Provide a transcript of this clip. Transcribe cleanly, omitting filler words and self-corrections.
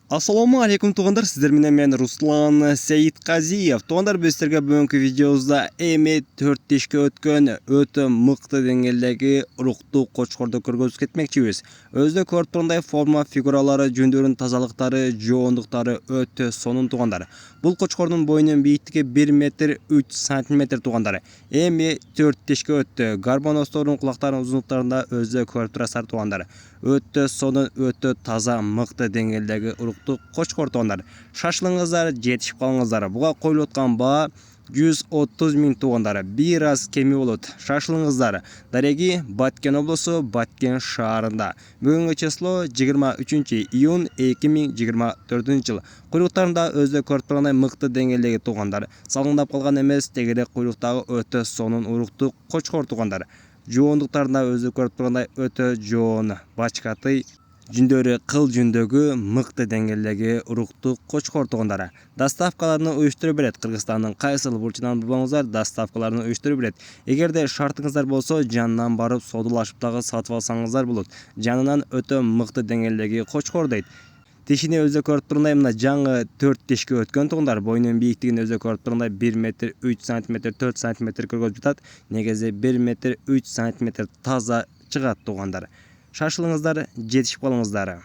Assalamu alaikum туғандар, сіздер менен мен Руслан Сейітқазиев. Туғандар, біз сіздерге бүгінгі видеомызда эми 4-тешке өткен өтө мыкты деңгээлдеги уруктуу кочкорду көргөзүп кетмекчибиз. Өзү көрүп тургандай форма фигуралары, жөндөрүнүн тазалыктары, жоондуктары өтө сонун туғандар. Бул кочкордун боюнун бийиктиги 1 метр 3 сантиметр туғандар. Эми 4-тешке өттү. Гарбоностордун кулактарынын узунлуктарында өзү көрүп турасыздар туғандар. Өтө сонун, өтө таза, мыкты деңгээлдеги кочкор туғандар. Шашылыңыздар, жетишип калыңыздар. Буга коюлуп аткан баа 130 000 туғандар. Бир аз кеми болот. Шашылыңыздар. Дареги Баткен облусу, Баткен шаарында. Бүгүнкү число 23 июнь 2024 жыл. Куйлуктарында өзү көрүп тургандай мыкты деңгээлдеги туғандар. Салгындап калган эмес, тегеде куйлуктагы өтө сонун уруктуу кочкор туғандар. Жоондуктарында өзү көрүп тургандай өтө жоон, бачкаты, жүндөрү кыл жүндөгү мыкты деңгээлдеги уруктуу кочкор тугандары. Доставкаларын уюштуруп берет. Кыргызстандын кайсыл бурчунан болсоңуздар, доставкаларын уюштуруп берет. Эгерде шартыңыздар болсо, жанынан барып содулашып дагы сатып алсаңыздар болот. Жанынан өтө мыкты деңгээлдеги кочкор дейт. Тишини өзү көрүп тургандай мына жаңы 4-тешке өткөн тугандар. Боюнун бийиктигин өзү көрүп тургандай 1 метр 3 сантиметр 4 сантиметр көргөзүп жатат. Негизи 1 метр 3 сантиметр таза чыгат тугандар. Шашылыңыздар, жетишип калыңыздар.